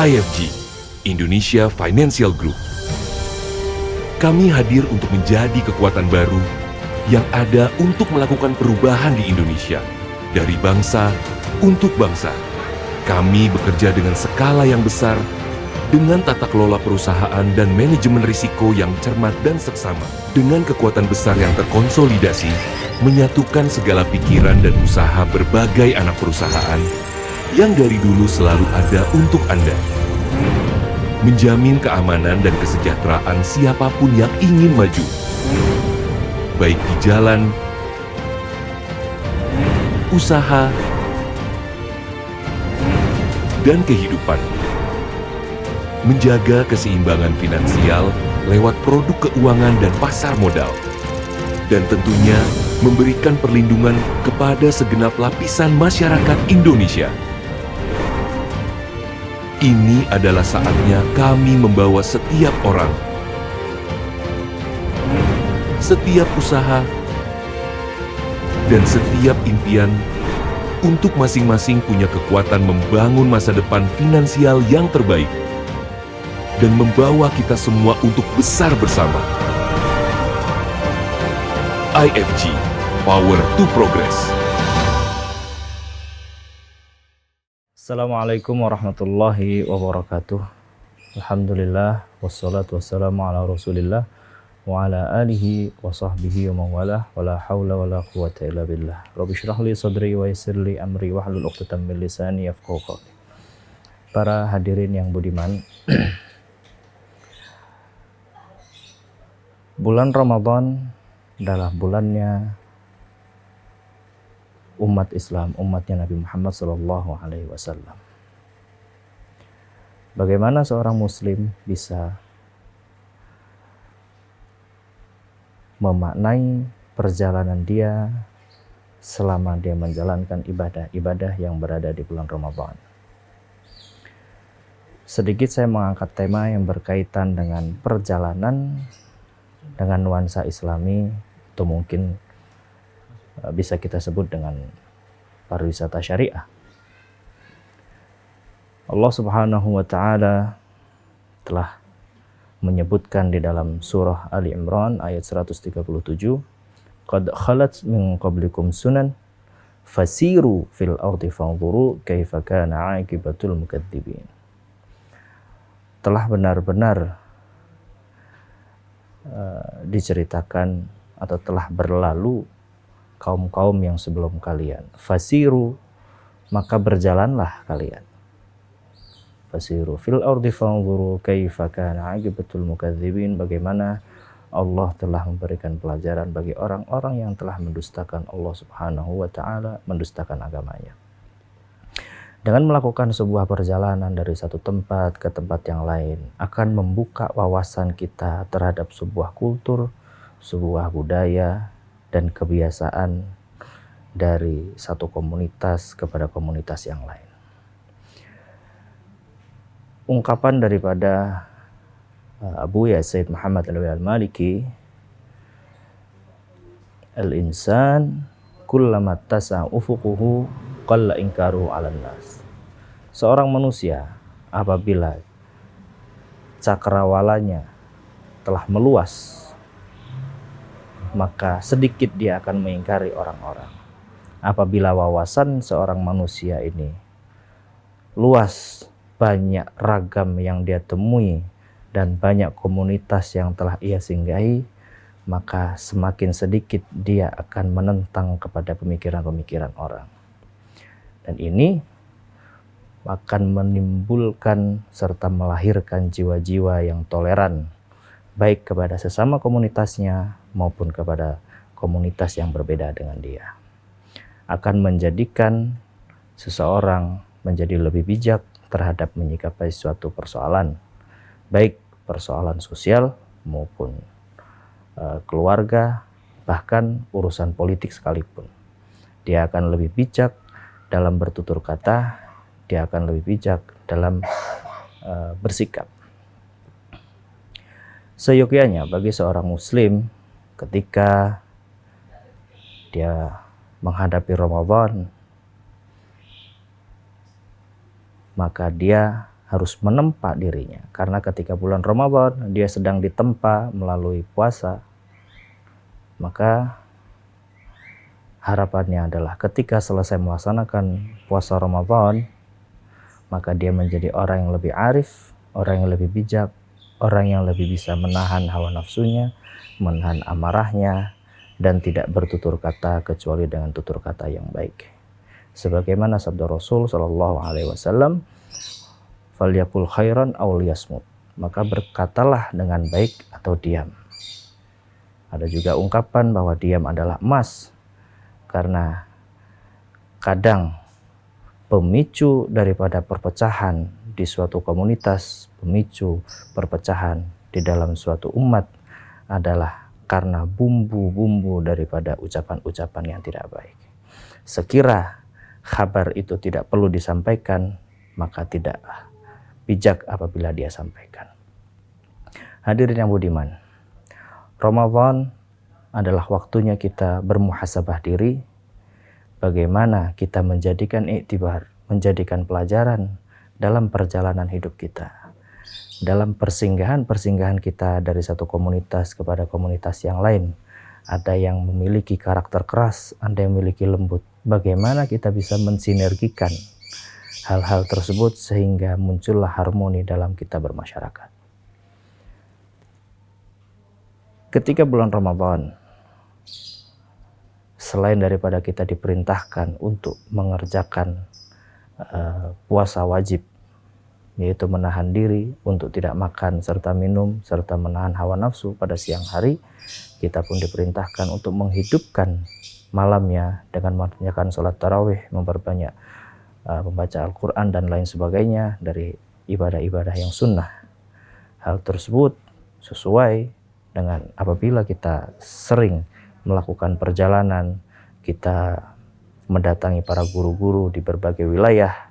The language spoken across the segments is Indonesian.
IFG, Indonesia Financial Group. Kami hadir untuk menjadi kekuatan baru yang ada untuk melakukan perubahan di Indonesia. Dari bangsa untuk bangsa. Kami bekerja dengan skala yang besar, dengan tata kelola perusahaan dan manajemen risiko yang cermat dan seksama. Dengan kekuatan besar yang terkonsolidasi, menyatukan segala pikiran dan usaha berbagai anak perusahaan yang dari dulu selalu ada untuk Anda. Menjamin keamanan dan kesejahteraan siapapun yang ingin maju, baik di jalan, usaha, dan kehidupan. Menjaga keseimbangan finansial lewat produk keuangan dan pasar modal. Dan tentunya memberikan perlindungan kepada segenap lapisan masyarakat Indonesia. Ini adalah saatnya kami membawa setiap orang, setiap usaha, dan setiap impian untuk masing-masing punya kekuatan membangun masa depan finansial yang terbaik dan membawa kita semua untuk besar bersama. IFG, Power to Progress. Assalamualaikum warahmatullahi wabarakatuh. Alhamdulillah, wassalatu wassalamu ala rasulillah wa ala alihi wa sahbihi wa mawalah wa la hawla wa la quwata illa billah. Rabbi syrah li sadri wa yassir li amri wa hlul 'uqdatam min lisani yafqahu qawli. Para hadirin yang budiman, bulan Ramadan adalah bulannya umat Islam, umatnya Nabi Muhammad SAW. Bagaimana seorang muslim bisa memaknai perjalanan dia selama dia menjalankan ibadah-ibadah yang berada di bulan Ramadan? Sedikit saya mengangkat tema yang berkaitan dengan perjalanan dengan nuansa Islami, atau mungkin bisa kita sebut dengan pariwisata syariah. Allah Subhanahu wa Ta'ala telah menyebutkan di dalam surah Ali Imran ayat 137, qad khalat min qablikum sunan fasiru fil ardi fanzuru kaifa kana aqibatul mukadzibin. Telah benar-benar diceritakan atau telah berlalu kaum-kaum yang sebelum kalian. Fasiru, maka berjalanlah kalian. Fasiru fil ardi fanzuru kaifa kana aqibatul mukadzibin. Bagaimana Allah telah memberikan pelajaran bagi orang-orang yang telah mendustakan Allah Subhanahu wa Ta'ala, mendustakan agamanya. Dengan melakukan sebuah perjalanan dari satu tempat ke tempat yang lain akan membuka wawasan kita terhadap sebuah kultur, sebuah budaya, dan kebiasaan dari satu komunitas kepada komunitas yang lain. Ungkapan daripada Abu Yazid Muhammad Al-Maliki, al-insan kullama tasa ufuquhu qalla inkaru 'alan nas. Seorang manusia apabila cakrawalanya telah meluas, maka sedikit dia akan mengingkari orang-orang. Apabila wawasan seorang manusia ini luas, banyak ragam yang dia temui, dan banyak komunitas yang telah ia singgahi, maka semakin sedikit dia akan menentang kepada pemikiran-pemikiran orang. Dan ini akan menimbulkan serta melahirkan jiwa-jiwa yang toleran, baik kepada sesama komunitasnya maupun kepada komunitas yang berbeda dengan dia. Akan menjadikan seseorang menjadi lebih bijak terhadap menyikapi suatu persoalan, baik persoalan sosial maupun keluarga, bahkan urusan politik sekalipun. Dia akan lebih bijak dalam bertutur kata, dia akan lebih bijak dalam bersikap. Seyogyanya bagi seorang muslim ketika dia menghadapi Ramadan, maka dia harus menempa dirinya. Karena ketika bulan Ramadan dia sedang ditempa melalui puasa, maka harapannya adalah ketika selesai melaksanakan puasa Ramadan, maka dia menjadi orang yang lebih arif, orang yang lebih bijak, orang yang lebih bisa menahan hawa nafsunya, menahan amarahnya, dan tidak bertutur kata kecuali dengan tutur kata yang baik. Sebagaimana sabda Rasul Shallallahu Alaihi Wasallam, "Falyakul khairan aw liyasmut." Maka berkatalah dengan baik atau diam. Ada juga ungkapan bahwa diam adalah emas, karena kadang pemicu daripada perpecahan di suatu komunitas, pemicu perpecahan di dalam suatu umat adalah karena bumbu-bumbu daripada ucapan-ucapan yang tidak baik. Sekira kabar itu tidak perlu disampaikan, maka tidak bijak apabila dia sampaikan. Hadirin yang budiman, Ramadan adalah waktunya kita bermuhasabah diri, bagaimana kita menjadikan iktibar, menjadikan pelajaran dalam perjalanan hidup kita, dalam persinggahan-persinggahan kita dari satu komunitas kepada komunitas yang lain. Ada yang memiliki karakter keras, ada yang memiliki lembut. Bagaimana kita bisa mensinergikan hal-hal tersebut sehingga muncullah harmoni dalam kita bermasyarakat. Ketika bulan Ramadan, selain daripada kita diperintahkan untuk mengerjakan puasa wajib, yaitu menahan diri untuk tidak makan serta minum serta menahan hawa nafsu pada siang hari, kita pun diperintahkan untuk menghidupkan malamnya dengan mengerjakan sholat tarawih, memperbanyak membaca Al-Quran dan lain sebagainya dari ibadah-ibadah yang sunnah. Hal tersebut sesuai dengan apabila kita sering melakukan perjalanan, kita mendatangi para guru-guru di berbagai wilayah,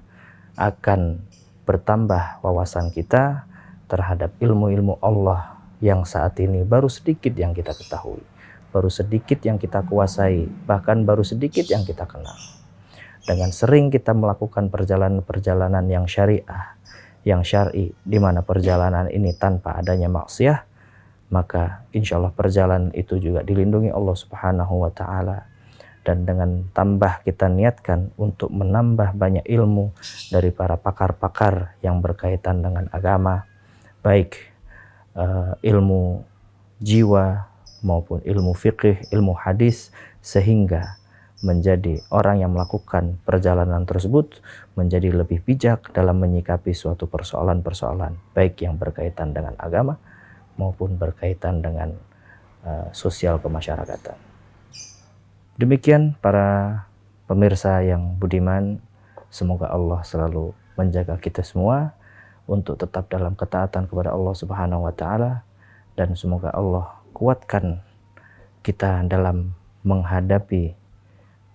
akan bertambah wawasan kita terhadap ilmu-ilmu Allah yang saat ini baru sedikit yang kita ketahui, baru sedikit yang kita kuasai, bahkan baru sedikit yang kita kenal. Dengan sering kita melakukan perjalanan-perjalanan yang syariah, yang syar'i, di mana perjalanan ini tanpa adanya maksiat, maka insya Allah perjalanan itu juga dilindungi Allah Subhanahu wa Ta'ala. Dan dengan tambah kita niatkan untuk menambah banyak ilmu dari para pakar-pakar yang berkaitan dengan agama, baik ilmu jiwa maupun ilmu fikih, ilmu hadis, sehingga menjadi orang yang melakukan perjalanan tersebut menjadi lebih bijak dalam menyikapi suatu persoalan-persoalan, baik yang berkaitan dengan agama maupun berkaitan dengan sosial kemasyarakatan. Demikian para pemirsa yang budiman, semoga Allah selalu menjaga kita semua untuk tetap dalam ketaatan kepada Allah Subhanahu wa Ta'ala, dan semoga Allah kuatkan kita dalam menghadapi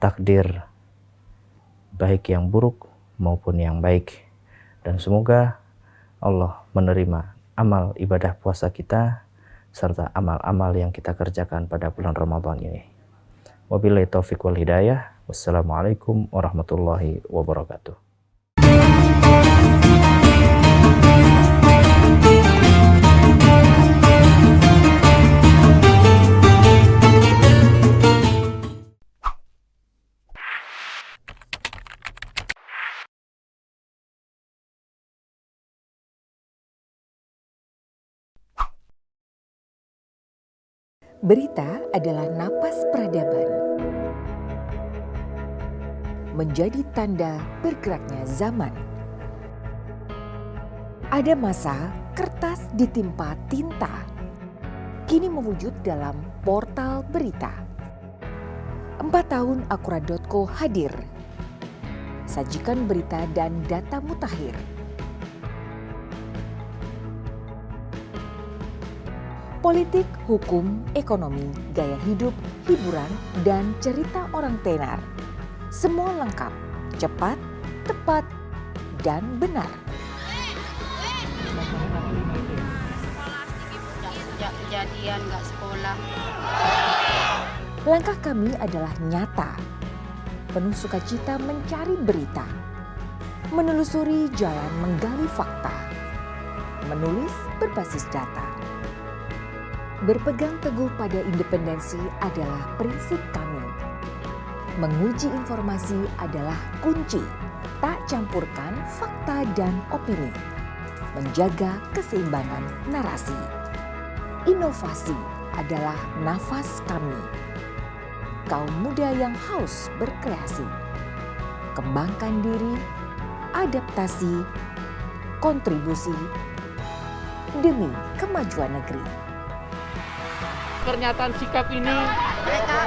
takdir baik yang buruk maupun yang baik, dan semoga Allah menerima amal ibadah puasa kita serta amal-amal yang kita kerjakan pada bulan Ramadan ini. Wabillahi taufiq wal hidayah. Wassalamualaikum warahmatullahi wabarakatuh. Berita adalah napas peradaban, menjadi tanda bergeraknya zaman. Ada masa kertas ditimpa tinta, kini mewujud dalam portal berita. 4 tahun Akurat.co hadir, sajikan berita dan data mutakhir. Politik, hukum, ekonomi, gaya hidup, hiburan, dan cerita orang tenar. Semua lengkap, cepat, tepat, dan benar. Sejak kejadian nggak sekolah. Langkah kami adalah nyata, penuh sukacita mencari berita. menelusuri jalan menggali fakta, menulis berbasis data. Berpegang teguh pada independensi adalah prinsip kami. Menguji informasi adalah kunci, tak campurkan fakta dan opini. Menjaga keseimbangan narasi. Inovasi adalah nafas kami. Kaum muda yang haus berkreasi. Kembangkan diri, adaptasi, kontribusi demi kemajuan negeri. Pernyataan sikap ini Mereka